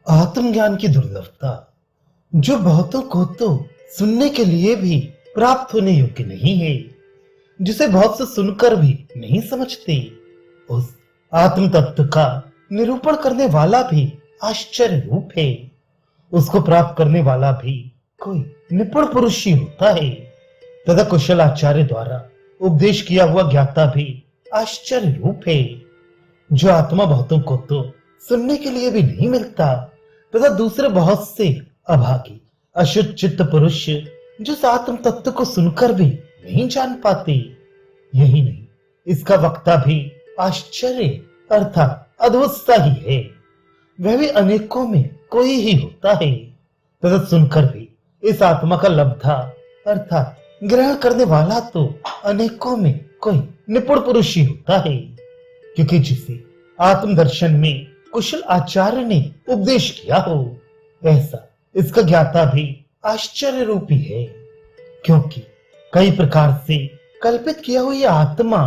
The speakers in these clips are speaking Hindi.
आत्मज्ञान की दुर्लभता जो बहुतों को तो सुनने के लिए भी प्राप्त होने योग्य नहीं है, जिसे बहुत से सुनकर भी नहीं समझते। उस आत्म तत्व का निरूपण करने वाला भी आश्चर्य रूप है। उसको प्राप्त करने वाला भी कोई निपुण पुरुष ही होता है तथा कुशल आचार्य द्वारा उपदेश किया हुआ ज्ञाता भी आश्चर्य रूप है। जो आत्मा बहुतों को तो सुनने के लिए भी नहीं मिलता तथा दूसरे बहुत से अभागी अशुद्ध चित्त पुरुष जो इस आत्म तत्व को सुनकर भी नहीं जान पाते। यही नहीं, इसका वक्ता भी आश्चर्य अर्थात अद्भुत सा ही है। वह भी अनेकों में कोई ही होता है तथा सुनकर भी इस आत्मा का लब्धा अर्थात ग्रहण करने वाला तो अनेकों में कोई निपुण पुरुष ही होता है, क्योंकि जिसे आत्मदर्शन में कुशल आचार्य ने उपदेश किया हो, ऐसा इसका ज्ञाता भी आश्चर्य रूपी है। क्योंकि कई प्रकार से कल्पित किया हुआ यह आत्मा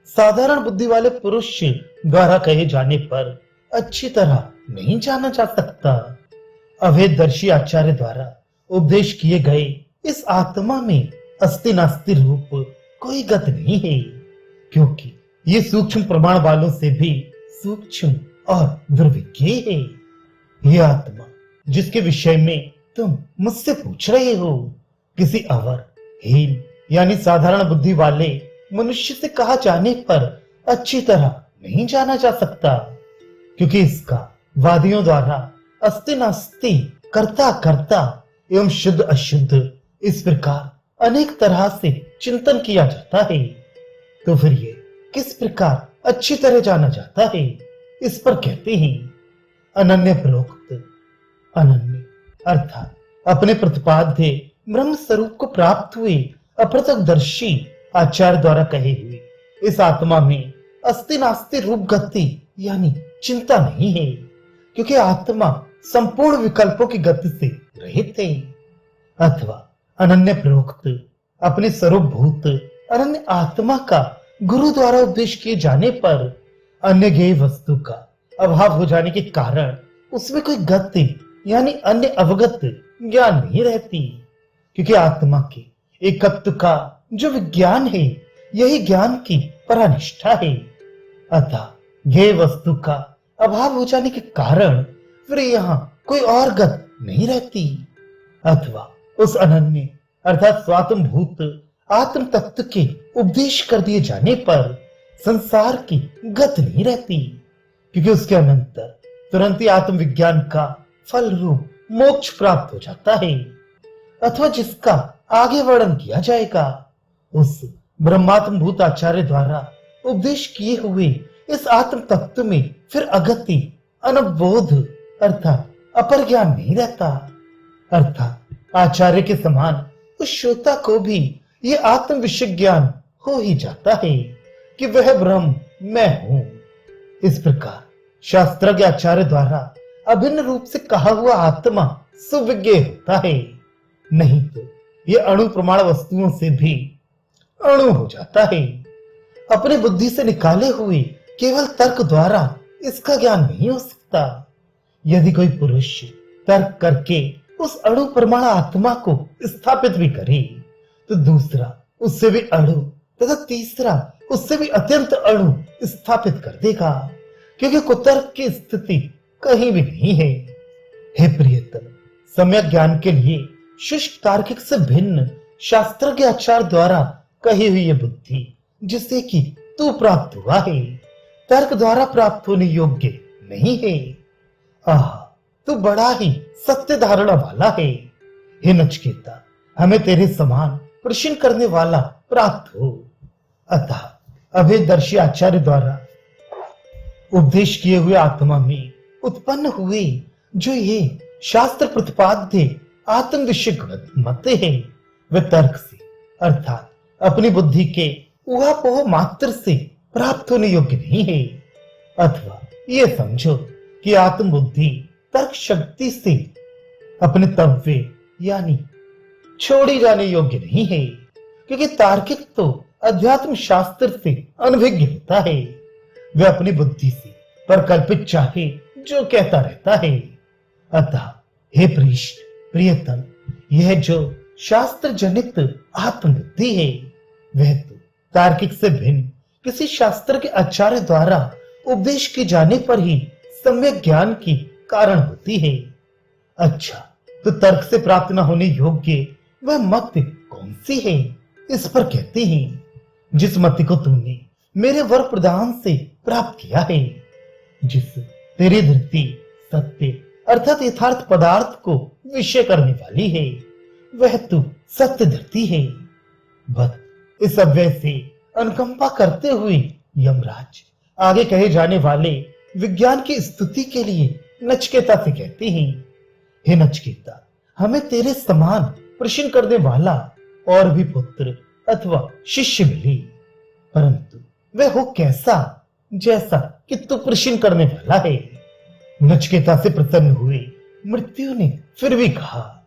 साधारण बुद्धि वाले पुरुष द्वारा कहे जाने पर अच्छी तरह नहीं जाना जा सकता। अभेददर्शी आचार्य द्वारा उपदेश किए गए इस आत्मा में अस्ति नास्ति रूप कोई गत नहीं है, क्योंकि ये सूक्ष्म प्रमाण वालों से भी सूक्ष्म और दुर्विज्ञ है। यह आत्मा जिसके विषय में तुम मुझसे पूछ रहे हो, किसी अवर हीन यानी साधारण बुद्धि वाले मनुष्य से कहा जाने पर अच्छी तरह नहीं जाना जा सकता, क्योंकि इसका वादियों द्वारा अस्ति नास्ति कर्ता कर्ता एवं शुद्ध अशुद्ध इस प्रकार अनेक तरह से चिंतन किया जाता है। तो फिर ये किस प्रकार अच्छी तरह जाना जाता है, इस पर कहते हैं अनन्य प्रोक्त। अनन्य अर्थात अपने प्रतिपाद्य ब्रह्म स्वरूप को प्राप्त हुए अप्रत्यक्षदर्शी आचार्य द्वारा कहे हुए इस आत्मा में अस्ति नास्ति रूप गति यानी चिंता नहीं है, क्योंकि आत्मा संपूर्ण विकल्पों की गति से रहित है। अथवा अनन्य प्रोक्त अपने स्वरूप भूत अनन्य आत्मा का गुरु द्वारा उपदेश किए जाने पर अन्य ज्ञेय वस्तु का अभाव हो जाने के कारण उसमें कोई गति यानी अन्य अवगत ज्ञान नहीं रहती, क्योंकि आत्मा के एकत्व का जो विज्ञान है यही ज्ञान की परानिष्ठा है। अतः ज्ञेय वस्तु का अभाव हो जाने के कारण फिर यहाँ कोई और गत नहीं रहती। अथवा उस अनन्य अर्थात स्वात्म भूत आत्म तत्व के उपदेश कर दिए जाने पर संसार की गत नहीं रहती, क्योंकि उसके अनंतर तुरंत ही आत्मविज्ञान का फल रूप मोक्ष प्राप्त हो जाता है। अथवा जिसका आगे वर्णन किया जाएगा, उस ब्रह्मात्म भूत आचार्य द्वारा उपदेश किए हुए इस आत्म तत्व में फिर अगति अनबोध अर्थात अपर ज्ञान नहीं रहता। अर्थात आचार्य के समान उस श्रोता को भी ये आत्म विषय ज्ञान हो ही जाता है कि वह ब्रह्म मैं हूं। इस प्रकार शास्त्रज्ञ आचार्य द्वारा अभिन्न रूप से कहा हुआ आत्मा सुविज्ञ होता है, नहीं तो ये अणु प्रमाण वस्तुओं से भी अणु हो जाता है। अपने बुद्धि से निकाले हुए केवल तर्क द्वारा इसका ज्ञान नहीं हो सकता। यदि कोई पुरुष तर्क करके उस अणु प्रमाण आत्मा को स्थापित भी करे, तो दूसरा उससे भी अणु तथा तीसरा उससे भी अत्यंत अणु स्थापित कर देगा, क्योंकि कुतर्क की स्थिति कहीं भी नहीं है। हे प्रियतम, सम्यक ज्ञान के लिए शुष्क तार्किक से भिन्न शास्त्रज्ञ आचार्य द्वारा कही हुई ये बुद्धि जिससे कि तू प्राप्त हुआ है, तर्क द्वारा प्राप्त होने योग्य नहीं है। आह, तू बड़ा ही सत्य धारणा वाला है। हे नचिकेता, हमें तेरे समान प्रश्न करने वाला प्राप्त हो। अतः अभेददर्शी आचार्य द्वारा उपदेश किए हुए आत्मा में उत्पन्न हुए जो ये शास्त्र प्रतिपाद्य आत्म विषय मत है, वे तर्क से अर्थात अपनी बुद्धि के ऊहापोह मात्र से प्राप्त होने योग्य नहीं है। अथवा ये समझो कि आत्म बुद्धि तर्क शक्ति से अपने तव्य यानी छोड़ी जाने योग्य नहीं है, क्योंकि तार्किक तो अध्यात्म शास्त्र से अनभिज्ञ होता है। वह अपनी बुद्धि से पर कल्पित चाहे जो कहता रहता है। अतः हे पृष्ठ प्रियतम, यह जो शास्त्र जनित आत्मबुद्धि है वह तो तार्किक से भिन्न किसी शास्त्र के आचार्य द्वारा उपदेश किए जाने पर ही सम्यक ज्ञान की कारण होती है। अच्छा, तो तर्क से प्राप्त न होने योग्य वह मत कौन सी है? इस पर कहते हैं, जिस मत को तूने मेरे वर प्रदान से प्राप्त किया है, जिस तेरी धृति सत्य अर्थात यथार्थ पदार्थ को विषय करने वाली है, वह तू सत्य धरती है। बस इस अव्यय से अनुकंपा करते हुए यमराज आगे कहे जाने वाले विज्ञान की स्तुति के लिए नचिकेता से कहते हैं, हे नचिकेता, हमें तेरे समान प्रश्न करने वाला और भी पुत्र अथवा शिष्य मिले, परंतु वह हो कैसा जैसा कि तू प्रश्न करने वाला है। नचिकेता से प्रसन्न हुए मृत्यु ने फिर भी कहा,